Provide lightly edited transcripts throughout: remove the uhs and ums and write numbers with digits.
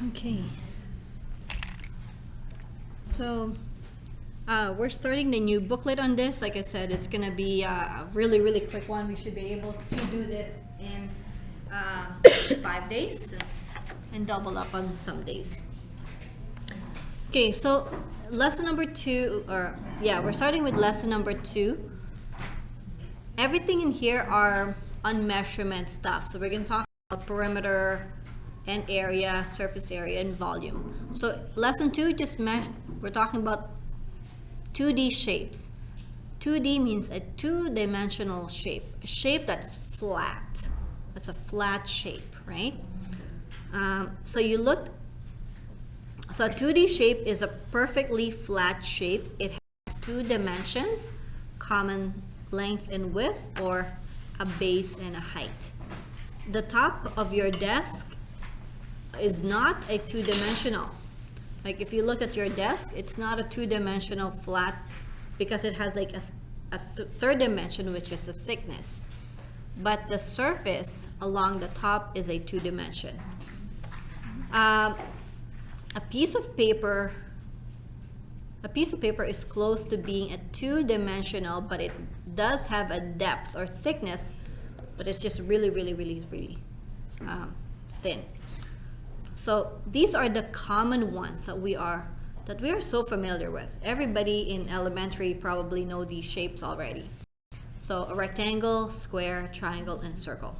Okay. So we're starting the new booklet on this. Like I said, it's gonna be a really, really quick one. We should be able to do this in 5 days and double up on some days. Okay, so lesson number 2, we're starting with lesson number 2. Everything in here are unmeasurement stuff. So we're gonna talk about perimeter and area, surface area, and volume. So lesson 2, we're talking about 2D shapes. 2D means a two-dimensional shape, a shape that's flat. That's a flat shape, right? So a 2D shape is a perfectly flat shape. It has 2 dimensions, common length and width, or a base and a height. The top of your desk is not a 2-dimensional. Like if you look at your desk, it's not a 2-dimensional flat because it has like a third dimension, which is the thickness. But the surface along the top is a 2-dimension. A piece of paper is close to being a 2-dimensional, but it does have a depth or thickness, but it's just really, really, really, really thin. So these are the common ones that we are so familiar with. Everybody in elementary probably know these shapes already. So a rectangle, square, triangle, and circle.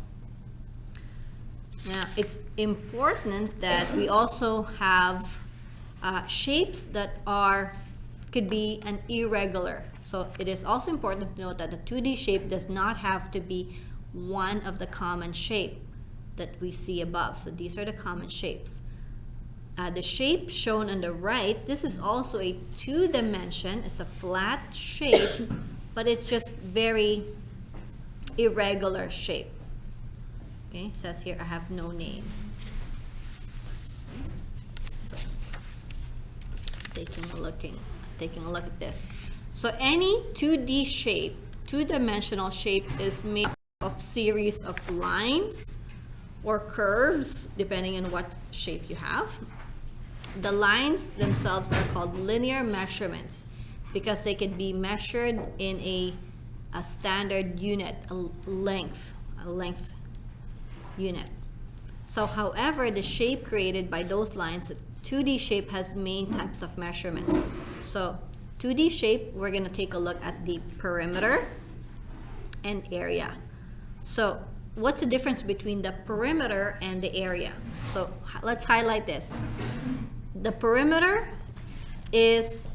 Now it's important that we also have shapes that could be an irregular. So it is also important to note that the 2D shape does not have to be one of the common shape that we see above. So these are the common shapes. The shape shown on the right, this is also a 2-dimension. It's a flat shape, but it's just very irregular shape. Okay, it says here I have no name. So taking a look at this. So any 2D shape, 2-dimensional shape, is made of series of lines or curves, depending on what shape you have. The lines themselves are called linear measurements because they can be measured in a standard unit, a length unit. So however, the shape created by those lines, the 2D shape, has main types of measurements. So 2D shape, we're going to take a look at the perimeter and area. So what's the difference between the perimeter and the area? So let's highlight this. The perimeter is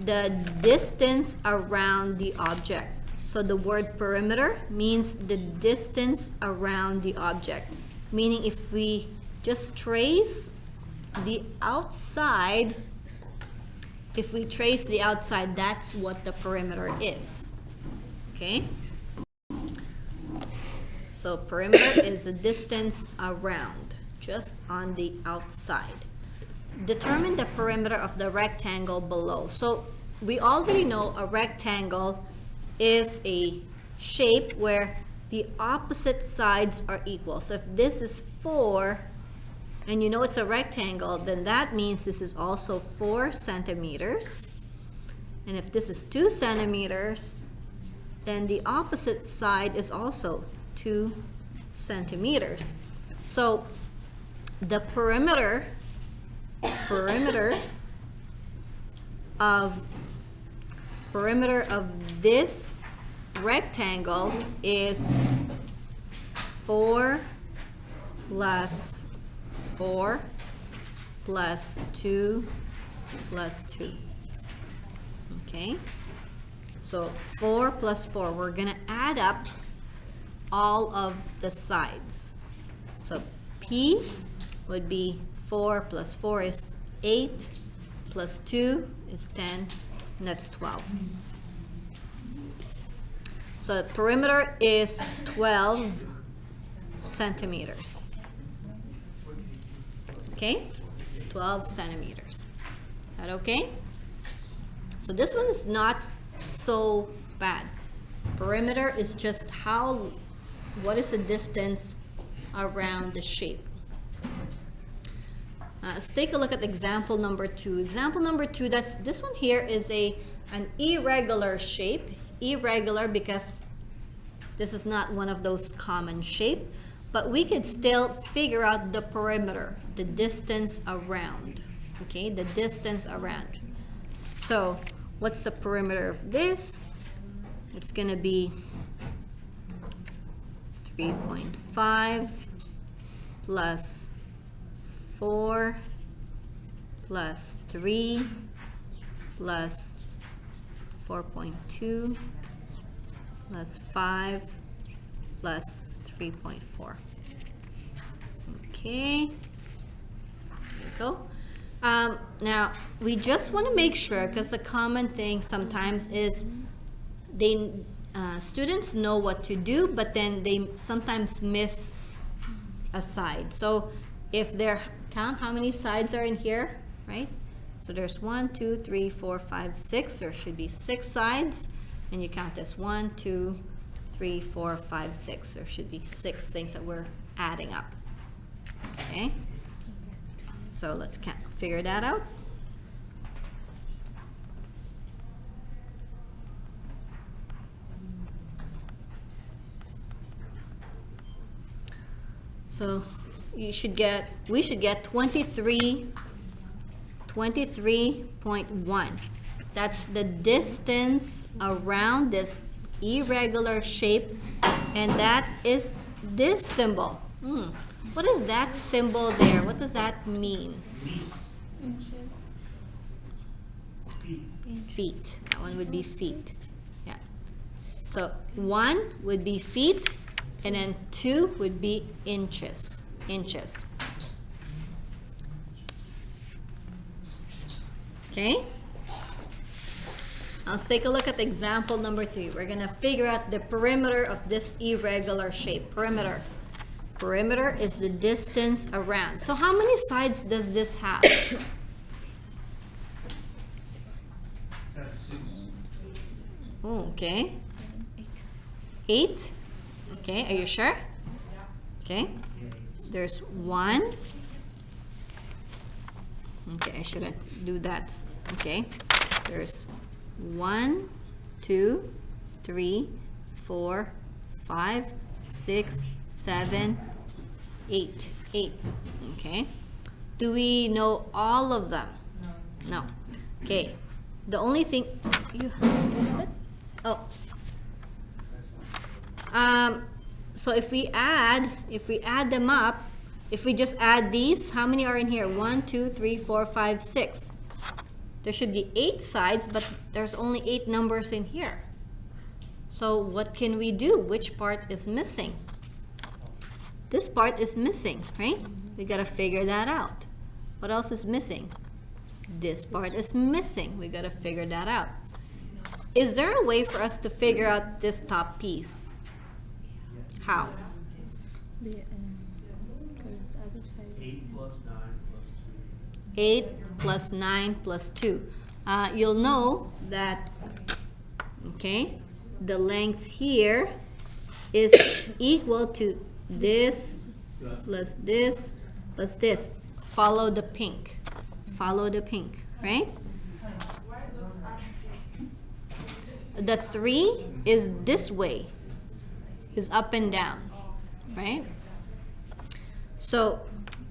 the distance around the object. So the word perimeter means the distance around the object. Meaning if we just trace the outside, that's what the perimeter is. Okay? So perimeter is the distance around, just on the outside. Determine the perimeter of the rectangle below. So we already know a rectangle is a shape where the opposite sides are equal. So if this is 4 and you know it's a rectangle, then that means this is also 4 centimeters. And if this is 2 centimeters, then the opposite side is also 2 centimeters. So the perimeter of this rectangle is 4 plus 4 plus 2 plus 2. Okay? So 4 plus 4, we're going to add up all of the sides. So P would be 4 plus 4 is 8, plus 2 is 10, and that's 12. So the perimeter is 12 centimeters. Okay? 12 centimeters. Is that okay? So this one is not so bad. Perimeter is just what is the distance around the shape. Let's take a look at example number 2. Example number 2, this one here is an irregular shape. Irregular because this is not one of those common shape, but we could still figure out the perimeter, the distance around. Okay, the distance around. So what's the perimeter of this? It's gonna be 3.5 plus 4 plus 3 plus 4.2 plus 5 plus 3.4. Okay, there you go. Now we just want to make sure, because the common thing sometimes is students know what to do, but then they sometimes miss a side. So if they're count how many sides are in here, right? So there's 1, 2, 3, 4, 5, 6. There should be 6 sides, and you count this 1, 2, 3, 4, 5, 6. There should be 6 things that we're adding up. Okay. So let's figure that out. So we should get 23.1. That's the distance around this irregular shape, and that is this symbol. What is that symbol there? What does that mean? Feet. That one would be feet. Yeah. So 1 would be feet, and then 2 would be inches. Inches. Okay? Now let's take a look at example number 3. We're going to figure out the perimeter of this irregular shape. Perimeter. Perimeter is the distance around. So how many sides does this have? Oh, okay. 8. Okay, are you sure? Okay. There's 1. Okay, I shouldn't do that. Okay. There's 1, 2, 3, 4, 5, 6, 7, 8. 8. Okay. Do we know all of them? No. Okay. The only thing you have it? Oh. So if we add them up, if we just add these, how many are in here? 1, 2, 3, 4, 5, 6. There should be 8 sides, but there's only 8 numbers in here. So what can we do? Which part is missing? This part is missing, right? We gotta figure that out. What else is missing? This part is missing. We gotta figure that out. Is there a way for us to figure out this top piece? How? 8 plus 9 plus 2. You'll know that, okay, the length here is equal to this plus this plus this. Follow the pink. Follow the pink, right? The 3 is this way, is up and down, right? So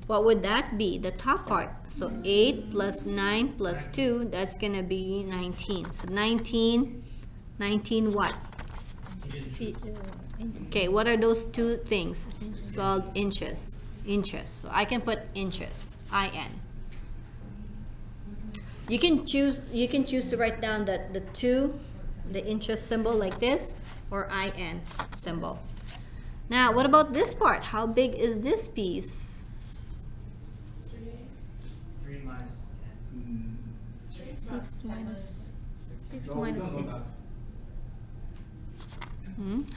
what would that be? The top part. So 8 plus 9 plus 2, that's gonna be 19. So 19 what? Okay, what are those 2 things? It's called inches. Inches. So I can put inches. IN. You can choose to write down the 2, the inches symbol like this, or IN symbol. Now, what about this part? How big is this piece? 3 minus 10. 6 minus 10.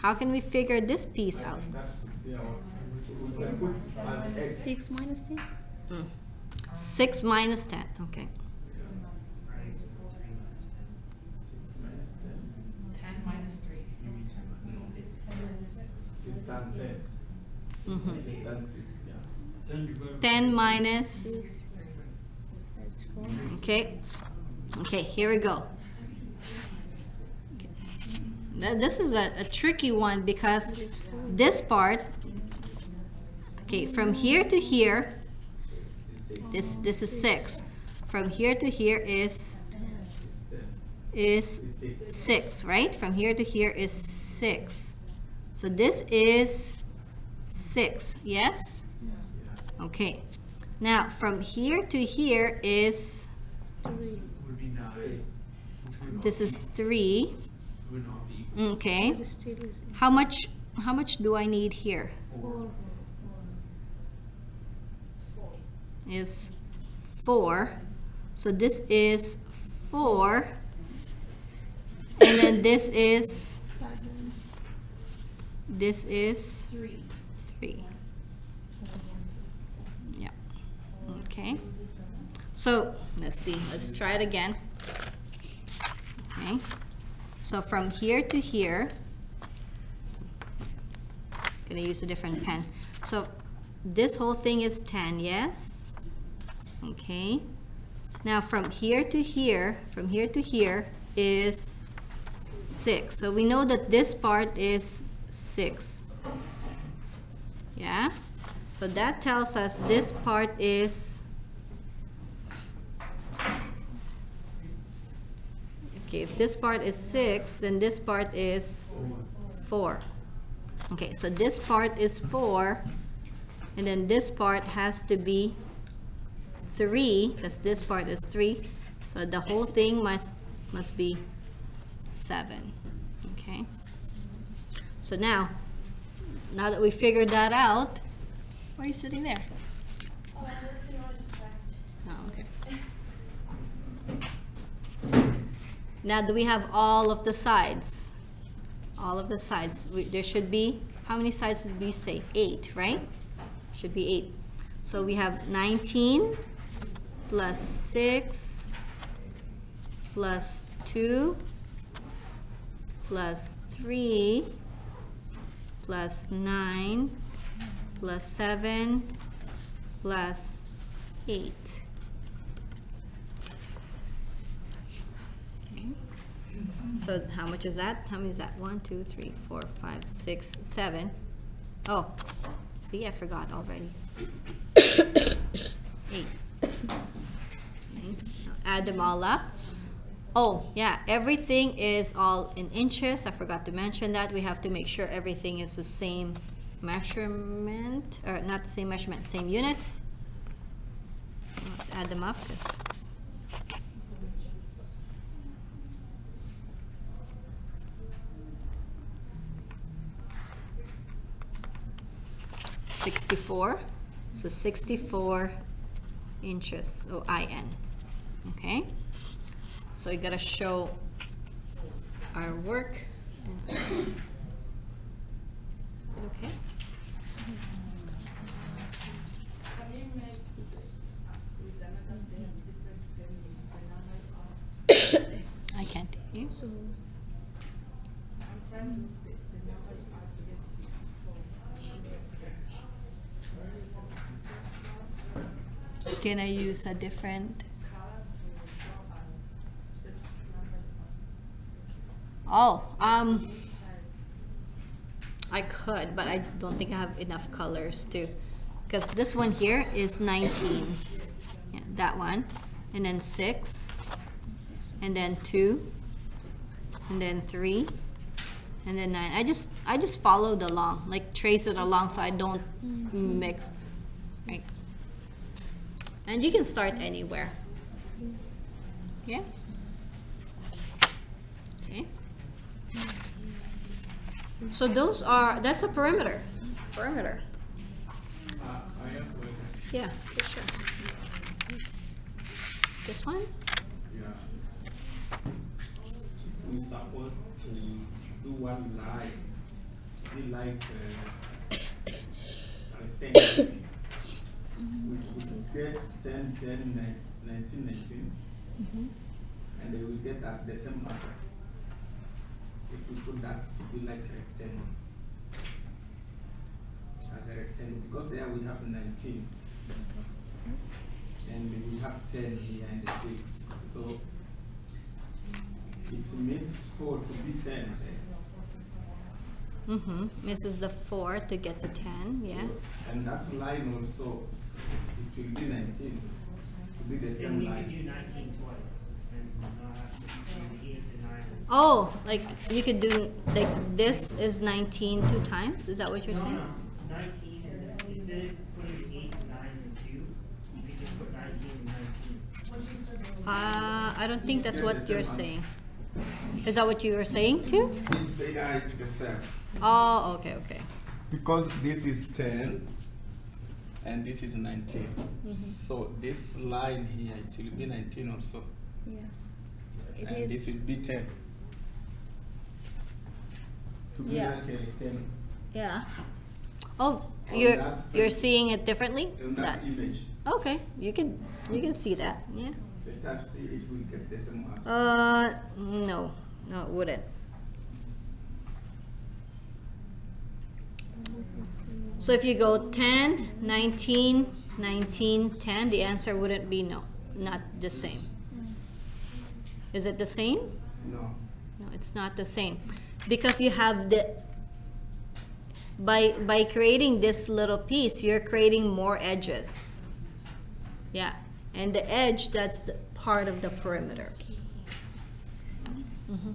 How can we figure this piece out? 6 minus 10? 6 minus 10. Okay. 10 minus 3. 10 minus Okay. Okay, here we go. This is a tricky one because this part, okay, from here to here, this is 6. From here to here is 6, right? From here to here is 6. So this is 6, yes? Okay. Now from here to here is, Would be 9. this is 3. Would not be. Okay. How much do I need here? 4. Is 4. So this is 4. And then this is 3. Yeah. Okay. So let's see. Let's try it again. Okay. So from here to here, gonna use a different pen. So this whole thing is 10, yes? Okay. Now from here to here is 6. So we know that this part is 6. Yeah? So that tells us this part is, okay, if this part is 6, then this part is 4. Okay, so this part is 4, and then this part has to be 3, because this part is 3. So the whole thing must be 7. Okay. So now that we figured that out, why are you sitting there? Oh, I'm listening on distract. Oh, okay. Now that we have all of the sides, there should be, how many sides did we say? 8, right? Should be 8. So we have 19 plus 6 plus 2 plus 3 plus 9 plus 7 plus 8. Okay. So how much is that? How many is that? 1, 2, 3, 4, 5, 6, 7. Oh, see, I forgot already. 8. Okay. So add them all up. Oh, yeah, everything is all in inches. I forgot to mention that. We have to make sure everything is the same measurement, or not the same measurement, same units. Let's add them up. 64. So 64 inches, O-I-N. Okay? So you gotta show our work. Is it okay? Have you made with another pen different than the number of? I can't hear you. So I'm trying to the number you have to get 64. Can I use a different? Color to show us specific number you Oh, have. Each side. I could, but I don't think I have enough colors to, because this one here is 19. Yeah, that one, and then 6, and then 2, and then 3, and then 9. I just followed along, like trace it along, so I don't mix. Right. And you can start anywhere. Yeah. Okay. So that's a perimeter. Perimeter. I have question. Yeah, for sure. This one? Yeah. We supposed to do one live. We like 10. We get 10, 10, 19, 19. And then we get that the same answer. If we put that to be like rectangle. As a rectangle. Because there we have 19. and we have 10 here and the 6. So it means 4 to be 10 there. Mm-hmm. This is the 4 to get the 10, yeah. And that line also, it will be 19. To be the Then same we could line. do 19 twice, and not have to do 8 and 9. Oh, like you could do, like this is 19 two times? Is that what you're saying? No, 19, and then instead of putting 8 and 9 and 2, you could just put 19 and 19. I don't think that's what you're saying. Is that what you were saying too? It's the same. Oh, okay, okay. Because this is 10 and this is 19. So this line here, it will be 19 also. Yeah. It And is. this will be 10. To be Yeah. like a 10 Yeah. Oh, Oh, you're that's the- you're seeing it differently? in that image. Okay, you can see that. Yeah. Let us see if we get the same answer. No, it wouldn't. So if you go 10, 19, 19, 10, the answer wouldn't be no, not the same. Is it the same? No. No, it's not the same. Because you have the, by creating this little piece, you're creating more edges. Yeah, and the edge, that's the part of the perimeter. Mhm.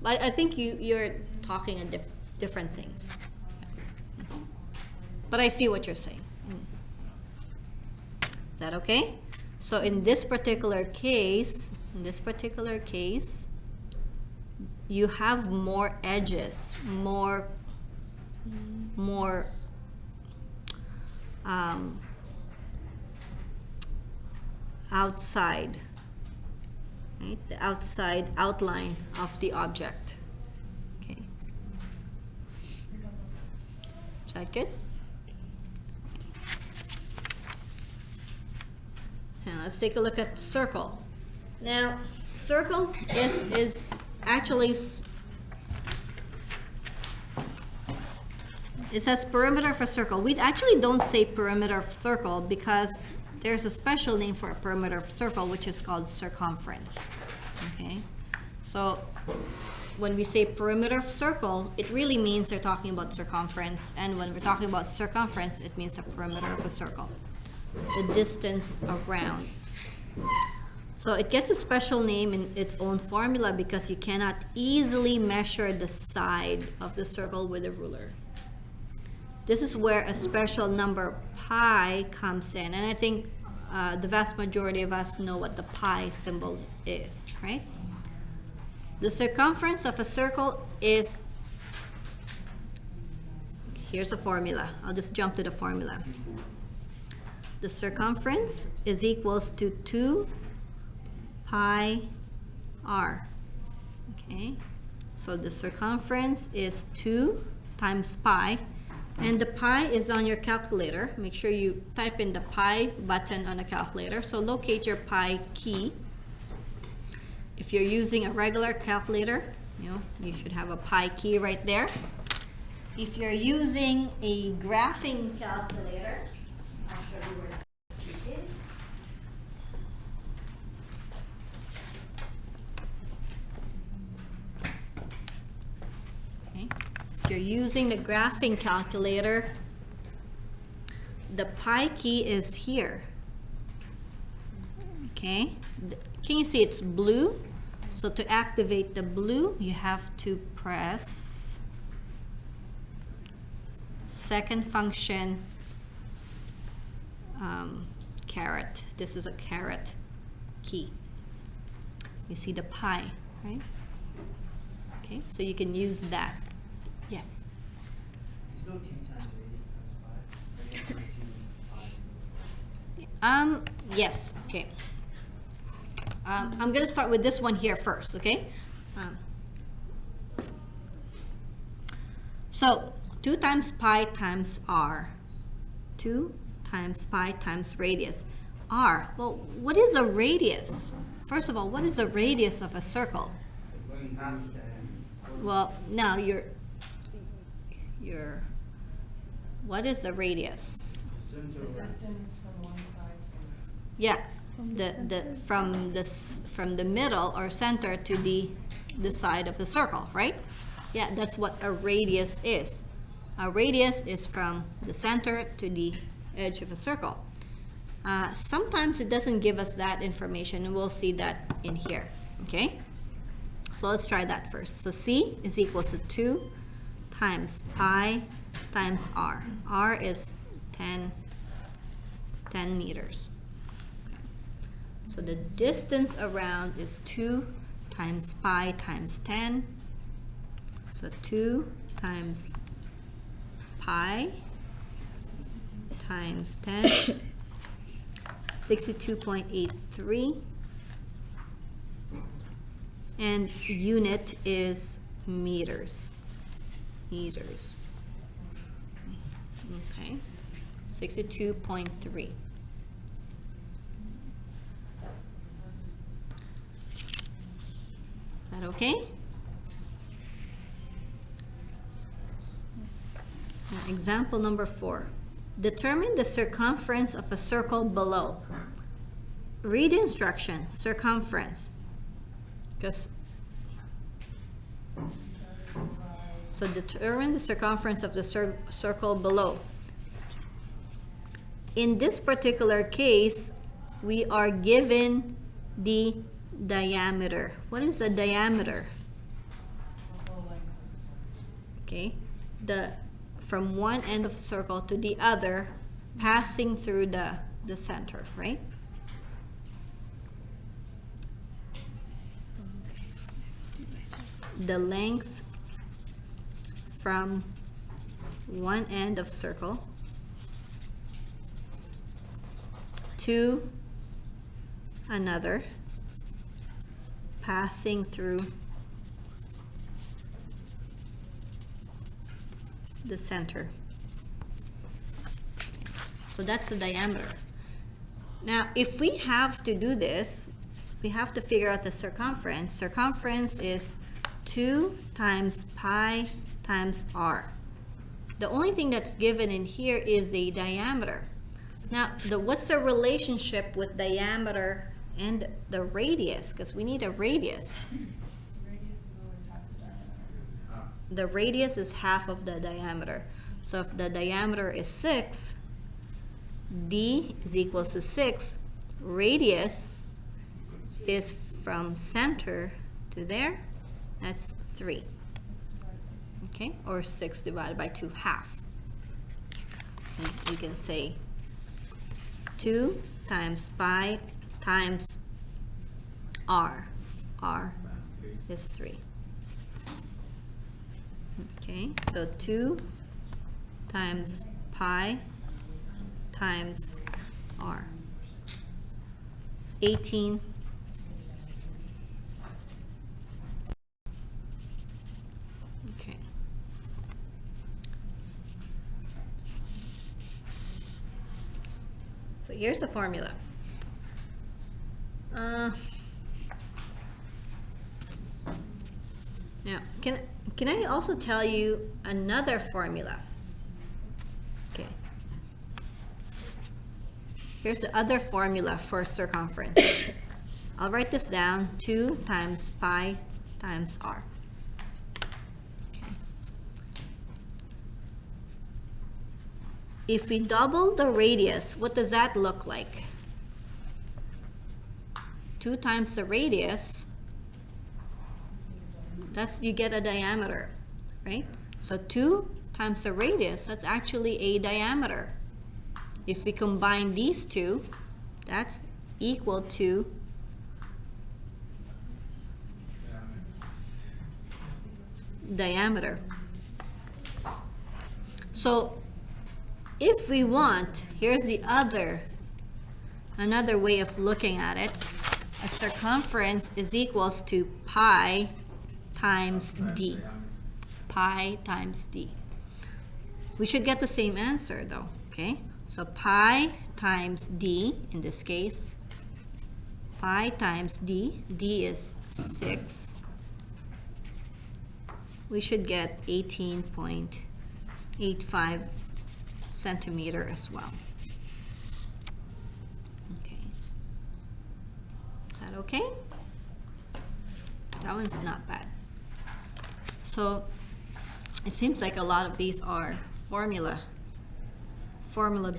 But I think you're talking a different things. But I see what you're saying. Is that okay? So in this particular case, you have more edges, more outside, right? The outside outline of the object. Okay. Is that good? Now let's take a look at the circle. Now, circle is actually, it says perimeter of a circle. We actually don't say perimeter of circle because there's a special name for a perimeter of circle, which is called circumference. Okay, so when we say perimeter of circle, it really means they're talking about circumference, and when we're talking about circumference, it means a perimeter of a circle, the distance around. So it gets a special name in its own formula because you cannot easily measure the side of the circle with a ruler. This is where a special number pi comes in, and I think the vast majority of us know what the pi symbol is, right? The circumference of a circle is, here's a formula. I'll just jump to the formula. The circumference is equals to 2 pi r. Okay, so the circumference is 2 times pi, and the pi is on your calculator. Make sure you type in the pi button on the calculator. So locate your pi key. If you're using a regular calculator, you should have a pi key right there. If you're using a graphing calculator, I'll show you where the key is. Okay. If you're using the graphing calculator, the pi key is here. Okay, can you see it's blue? So to activate the blue, you have to press second function caret. This is a caret key. You see the pi, right? Okay, so you can use that. Yes. Let's go 2 times radius times 5. Yes, okay. I'm gonna start with this one here first, okay? So 2 times pi times r. 2 times pi times radius. R, well, what is a radius? First of all, what is the radius of a circle? Well, now what is the radius? The distance from one side to Yeah, from the middle or center to the side of the circle, right? Yeah, that's what a radius is. A radius is from the center to the edge of a circle. Sometimes it doesn't give us that information, and we'll see that in here, okay? So let's try that first. So C is equals to 2 times pi times r. R is 10 meters. So the distance around is 2 times pi times 10. So 2 times pi times 10, 62.83. And unit is meters. Meters. Okay. 62.3. Is that okay? Now, example number 4. Determine the circumference of a circle below. Read the instruction, circumference. So determine the circumference of the circle below. In this particular case, we are given the diameter. What is the diameter? Okay, from one end of the circle to the other, passing through the center, right? The length from one end of circle to another, passing through the center. So that's the diameter. Now, if we have to do this, we have to figure out the circumference. Circumference is 2 times pi times r. The only thing that's given in here is the diameter. Now, what's the relationship with diameter and the radius? Because we need a radius. The radius is half of the diameter. So if the diameter is 6, d is equals to 6. Radius is from center to there. That's 3. Okay, or 6 divided by 2, half. And you can say 2 times pi times r. R is 3. Okay, so 2 times pi times r. It's 18. Okay. So here's the formula. Now, can I also tell you another formula? Okay. Here's the other formula for circumference. I'll write this down. 2 times pi times r. Okay. If we double the radius, what does that look like? 2 times the radius, you get a diameter, right? So 2 times the radius, that's actually a diameter. If we combine these two, that's equal to diameter. So if we want, here's another way of looking at it. A circumference is equals to pi times d. Pi times d. We should get the same answer though, okay? So pi times d, in this case, pi times d, d is 6. We should get 18.85 centimeter as well. Okay, okay? That one's not bad. So it seems like a lot of these are formula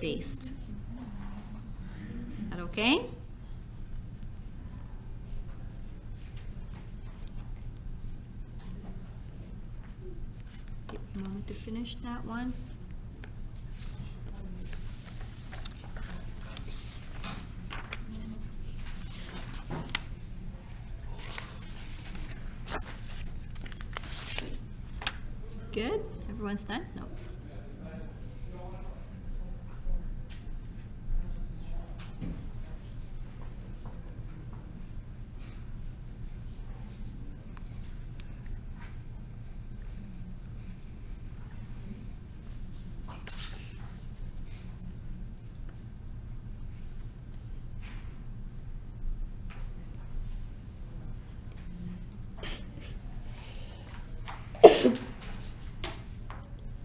based. That okay? Give me a moment to finish that one. Good? Everyone's done? No.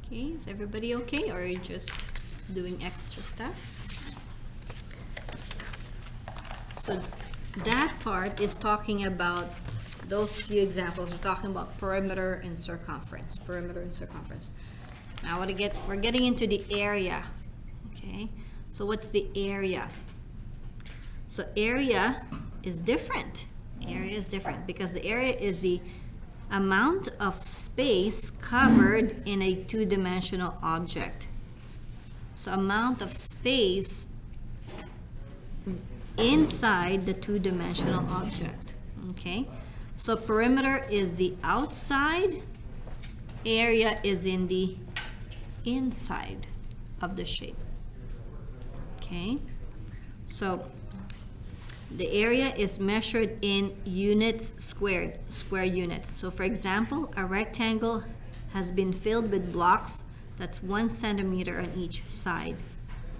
Okay, is everybody okay, or are you just doing extra stuff? So that part is talking about those few examples. We're talking about perimeter and circumference. Perimeter and circumference. Now we're getting into the area. Okay, so what's the area? So area is different. Area is different because the area is the amount of space covered in a two-dimensional object. So amount of space inside the two-dimensional object. Okay, so perimeter is the outside, area is in the inside of the shape. Okay, so the area is measured in units squared, square units. So for example, a rectangle has been filled with blocks that's 1 centimeter on each side.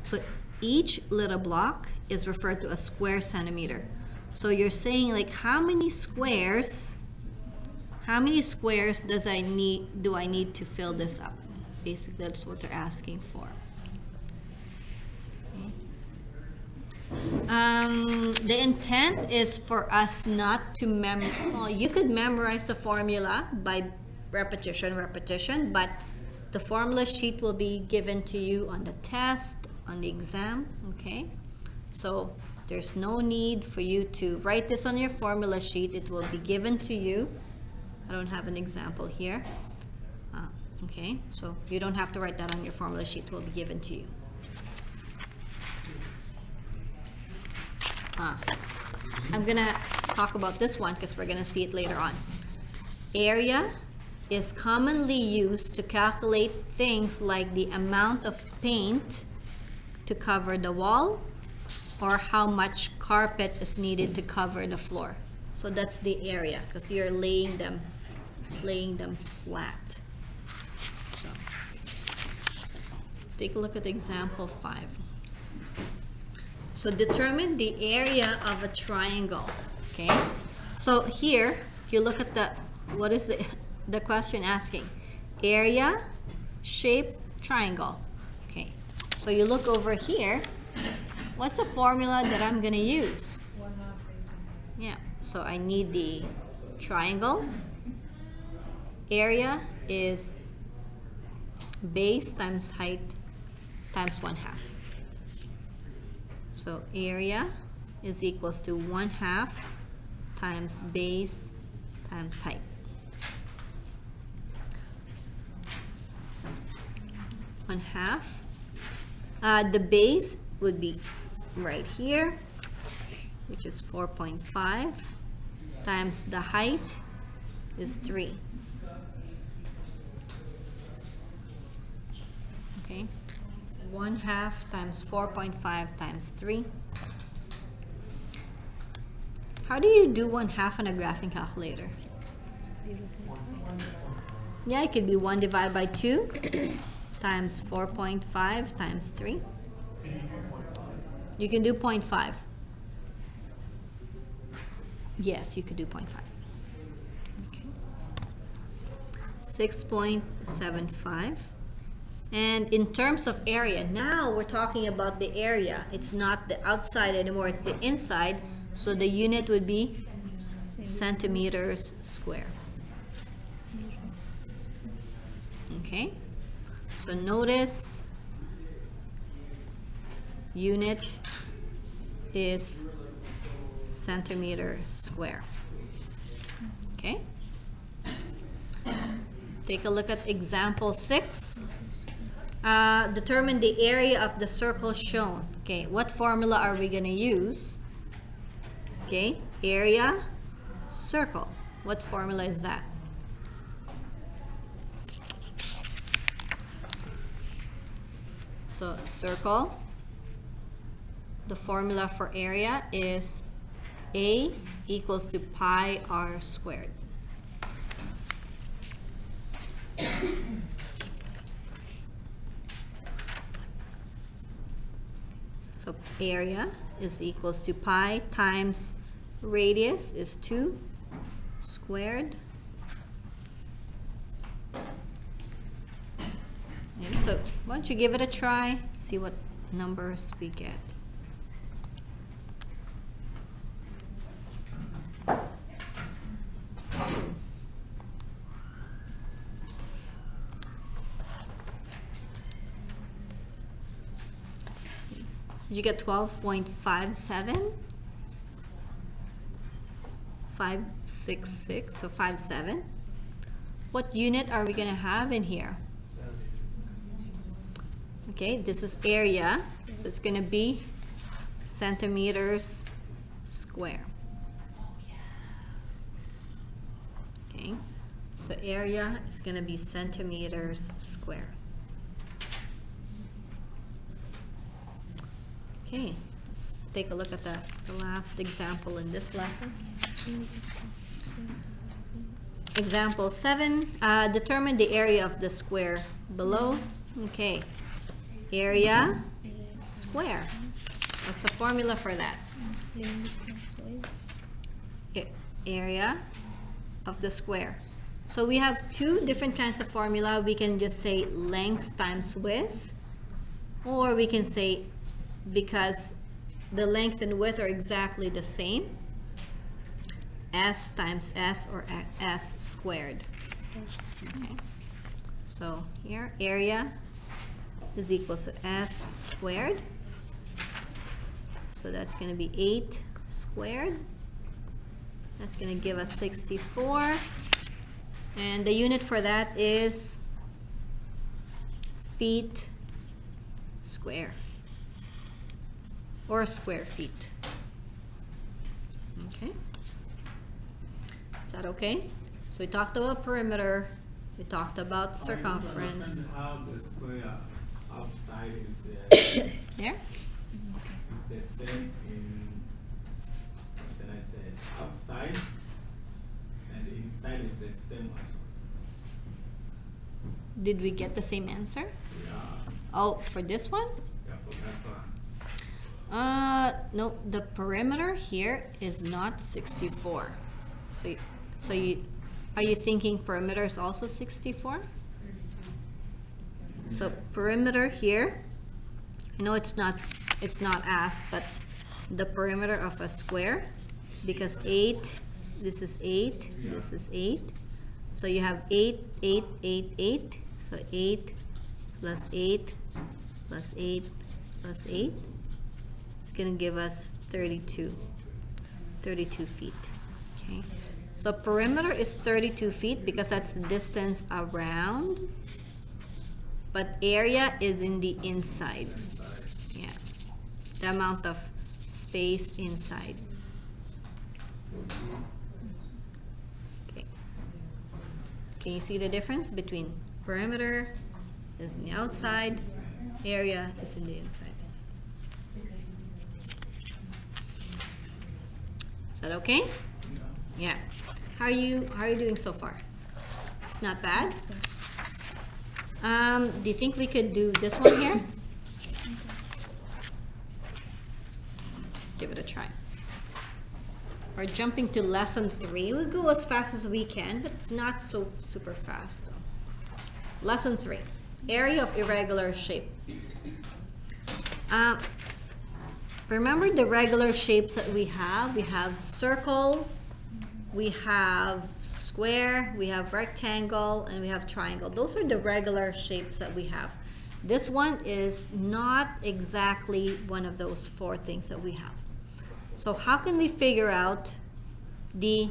So each little block is referred to as square centimeter. So you're saying like how many squares do I need to fill this up? Basically that's what they're asking for. The intent is for us not to well, you could memorize the formula by repetition, but the formula sheet will be given to you on the test, on the exam, okay? So there's no need for you to write this on your formula sheet. It will be given to you. I don't have an example here. Okay, so you don't have to write that on your formula sheet. It will be given to you. I'm gonna talk about this one because we're gonna see it later on. Area is commonly used to calculate things like the amount of paint to cover the wall or how much carpet is needed to cover the floor. So that's the area because you're laying them flat. So take a look at example 5. So determine the area of a triangle, okay? So here, you look at what is the question asking? Area, shape, triangle. Okay, so you look over here, what's the formula that I'm gonna use? 1/2 base times height. Yeah, so I need the triangle. Area is base times height times 1/2. So area is equals to 1/2 times base times height. One half. The base would be right here, which is 4.5 times the height is 3. Okay. 1/2 times 4.5 times 3. How do you do 1/2 on a graphing calculator? Yeah, it could be 1 divided by 2 times 4.5 times 3. You can do 0.5. Yes, you could do 0.5. Okay. 6.75. And in terms of area, now we're talking about the area. It's not the outside anymore, it's the inside. So the unit would be centimeters square. Okay, so notice unit is centimeter square. Okay, take a look at example 6. Determine the area of the circle shown. Okay, what formula are we going to use? Okay, area, circle. What formula is that? So circle, the formula for area is A equals to pi r squared. So area is equals to pi times radius is 2 squared. And so why don't you give it a try, see what numbers we get. Did you get 12.57? 566, so 57. What unit are we going to have in here? Okay, this is area, so it's going to be centimeters square. Okay, so area is going to be centimeters square. Okay, let's take a look at the last example in this lesson. Example 7, determine the area of the square below. Okay, area square. What's the formula for that? Area of the square. So we have two different kinds of formula. We can just say length times width, or we can say, because the length and width are exactly the same, S times S, or S squared. Okay. So here, area is equal to S squared. So that's going to be 8 squared. That's going to give us 64. And the unit for that is feet square, or square feet. Okay. Is that okay? So we talked about perimeter, we talked about circumference. How the square outside is There? the same in, what can I say, outside and inside is the same as well. Did we get the same answer? Yeah, Oh, for this one? yeah, for that one. No, the perimeter here is not 64. So you are you thinking perimeter is also 64? So perimeter here, I know it's not asked, but the perimeter of a square, because 8, this is 8, this is 8. So you have 8, 8, 8, 8. So 8 plus 8 plus 8 plus 8. It's going to give us 32 feet. Okay. So perimeter is 32 feet because that's the distance around, but area is in the inside. Yeah. The amount of space inside. Okay. Can you see the difference between perimeter is in the outside, area is in the inside? Is that okay? Yeah. How are you doing so far? It's not bad. Do you think we could do this one here? Give it a try. We're jumping to lesson 3. We'll go as fast as we can, but not so super fast though. Lesson 3. Area of irregular shape. remember the regular shapes that we have? We have circle, we have square, we have rectangle, and we have triangle. Those are the regular shapes that we have. This one is not exactly one of those four things that we have. So how can we figure out the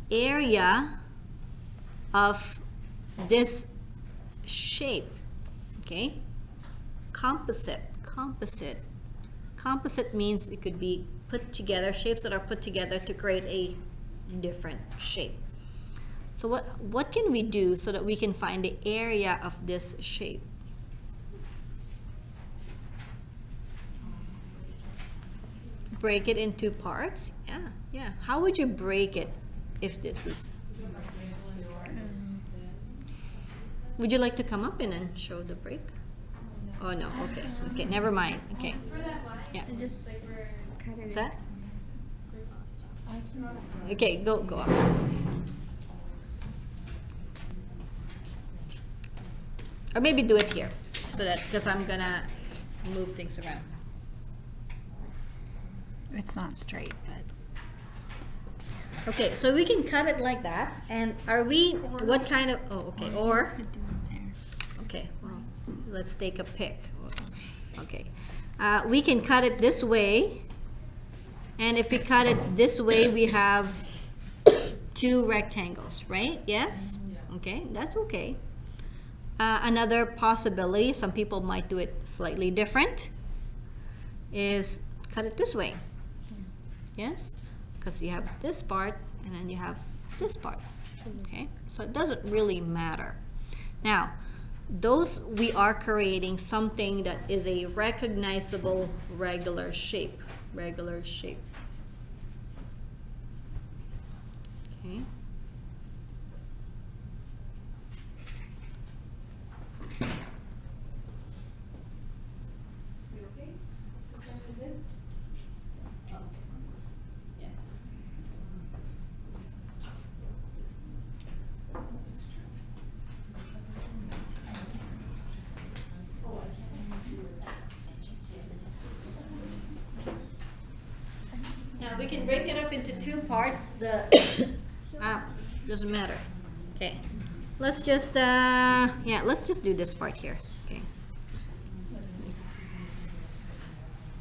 area of this shape? Okay, composite. Composite means it could be put together, shapes that are put together to create a different shape. So what can we do so that we can find the area of this shape? Break it into parts? Yeah. How would you break it if this is... Would you like to come up and show the break? Oh no, okay, never mind, okay. Yeah. Just cut it. Is that? Okay, go up. Or maybe do it here, so that, because I'm gonna move things around. It's not straight, but Okay, so we can cut it like that. And are we, what kind of, oh, okay, or, could do it there. okay, well, let's take a pick. Okay, we can cut it this way. And if we cut it this way, we have two rectangles, right? Yes? Okay, that's okay. Another possibility, some people might do it slightly different, is cut it this way. Yes? Because you have this part and then you have this part. Okay? So it doesn't really matter. Now, those we are creating something that is a recognizable regular shape. Regular shape. Okay. You okay? Sometimes I did. Yeah. Now we can break it up into two parts. The doesn't matter. Okay, let's just let's just do this part here. Okay,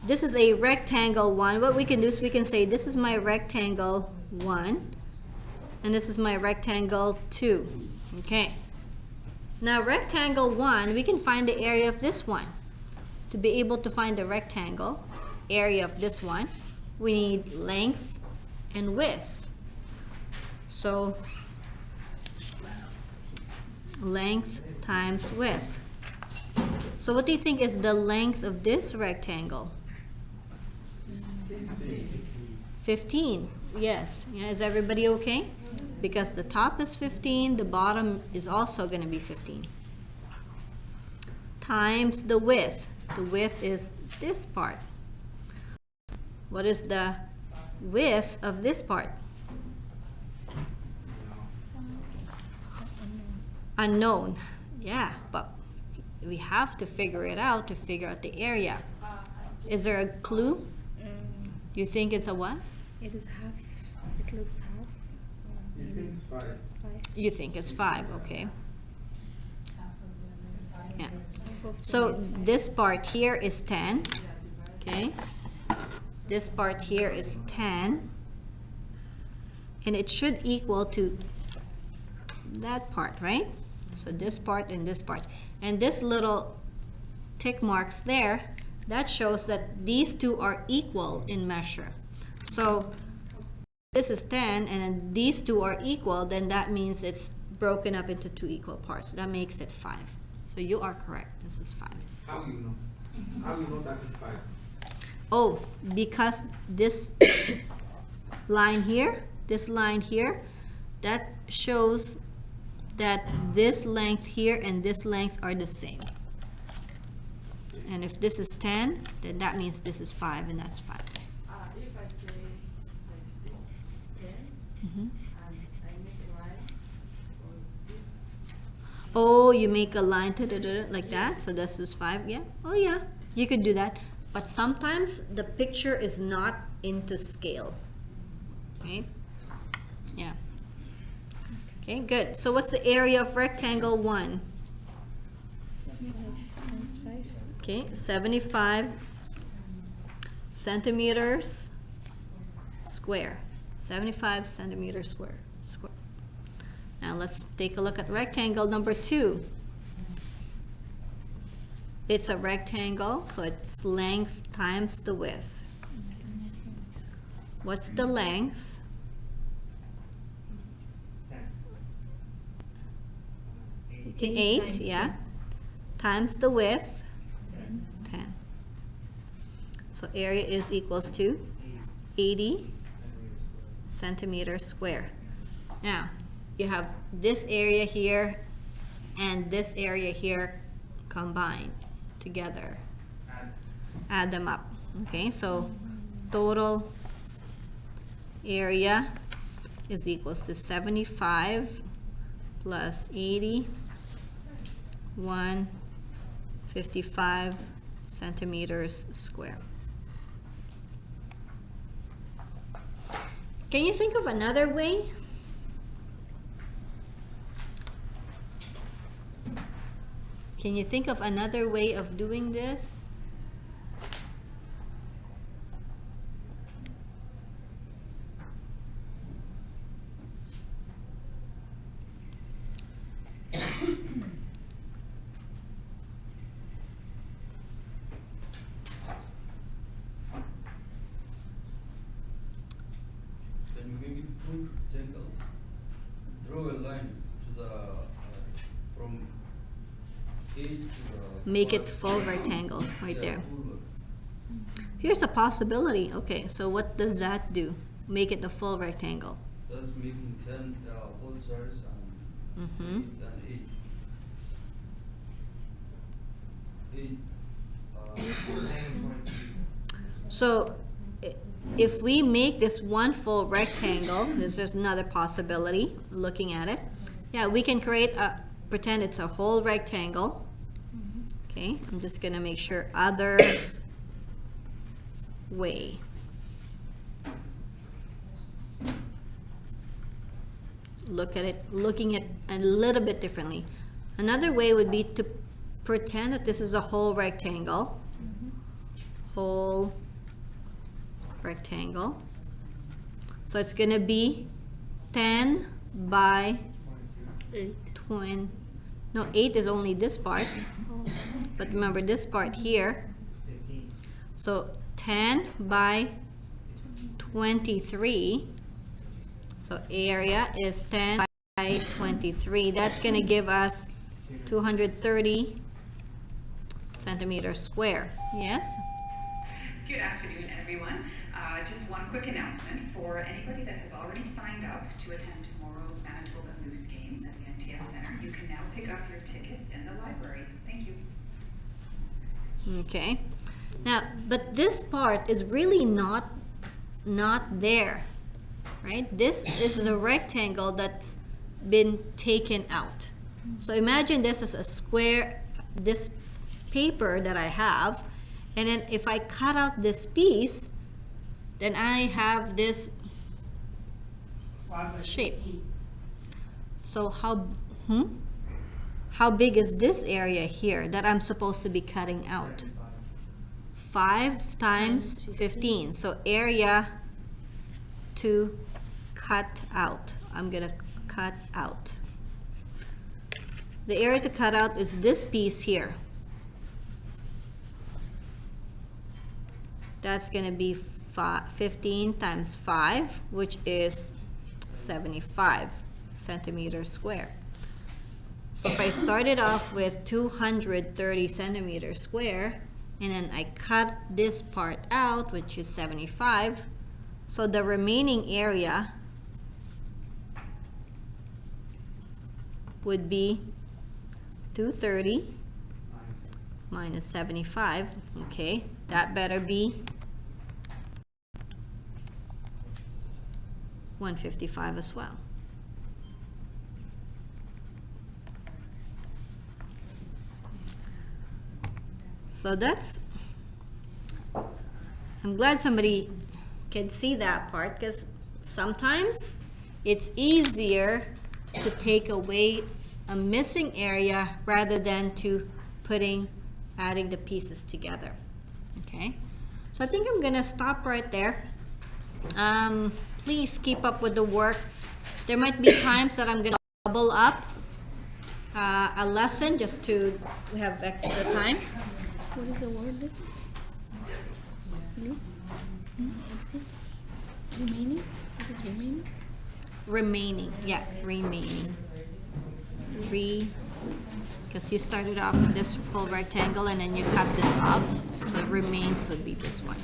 this is a rectangle one. What we can do is we can say this is my rectangle 1, and this is my rectangle 2. Okay. Now rectangle 1, we can find the area of this one. To be able to find the rectangle area of this one, we need length and width. So length times width. So what do you think is the length of this rectangle? 15. Yes. Yeah, is everybody okay? Because the top is 15, the bottom is also going to be 15. Times the width. The width is this part. What is the width of this part? Unknown. Yeah, but we have to figure it out to figure out the area. Is there a clue? You think it's a what? It is half. It looks half. So You think it's 5? 5. You think it's 5, okay. Yeah. So this part here is 10, okay. This part here is 10, and it should equal to that part, right? So this part and this part. And this little tick marks there, that shows that these two are equal in measure. So this is 10 and then these two are equal, then that means it's broken up into 2 equal parts. That makes it 5. So you are correct. This is 5. How you know? How you know that is 5? Oh, because this line here, that shows that this length here and this length are the same. And if this is 10, then that means this is 5, and that's 5. If I say like this is 10 Mhm. and I make a line or this, Oh, you make a line like that, so this is 5, yeah? Oh yeah, you could do that. but sometimes the picture is not into scale. Okay? Yeah. Okay, good. So what's the area of rectangle 1? Times 5. Okay, 75 centimeters square. 75 centimeters square. Now let's take a look at rectangle number 2. It's a rectangle, so it's length times the width. What's the length? 10. Okay, 8, times yeah. Times the width, 10. So area is equals to 80 centimeters square. Now, you have this area here and this area here combined together. Add them up. Okay, so total area is equals to 75 plus 80, 155 centimeters square. Can you think of another way? Can you think of another way of doing this? Can you make it full rectangle? Draw a line to the from 8 to the. Make it 5. full rectangle right Yeah, there. full. Here's a possibility. Okay, so what does that do? Make it the full rectangle. That's making 10 both sides and Mm-hmm. and 8. 8. 10.2. So if we make this one full rectangle, there's just another possibility looking at it. Yeah, we can create a, pretend it's a whole rectangle. Okay, I'm just gonna make sure other way. Look at it, looking at a little bit differently. Another way would be to pretend that this is a whole rectangle. Whole rectangle. So it's gonna be 10 by 8. 20. No, 8 is only this part. But remember this part here. 15. So 10 by 23. So area is 10 by 23. That's going to give us 230 centimeters square. Yes? Good afternoon, everyone. Just one quick announcement for anybody that has already signed up to attend tomorrow's Manitoba Moose game at the NTS Center. You can now pick up your tickets in the library. Thank you. Okay. Now, but this part is really not there, right? This is a rectangle that's been taken out. So imagine this as a square, this paper that I have, and then if I cut out this piece, then I have this shape. So how big is this area here that I'm supposed to be cutting out? 5 times 15. So area to cut out. I'm gonna cut out. The area to cut out is this piece here. That's gonna be 15 times 5, which is 75 centimeters square. So if I started off with 230 centimeters square, and then I cut this part out, which is 75, so the remaining area would be 230 minus 75. Okay, that better be 155 as well. So that's I'm glad somebody can see that part, because sometimes it's easier to take away a missing area rather than to adding the pieces together. Okay, so I think I'm gonna stop right there. Please keep up with the work. There might be times that I'm gonna double up a lesson just to have extra time. What is the word? No? I see. Remaining? Is it remaining? Remaining, yeah, remaining. Because you started off with this full rectangle and then you cut this off, so remains would be this one.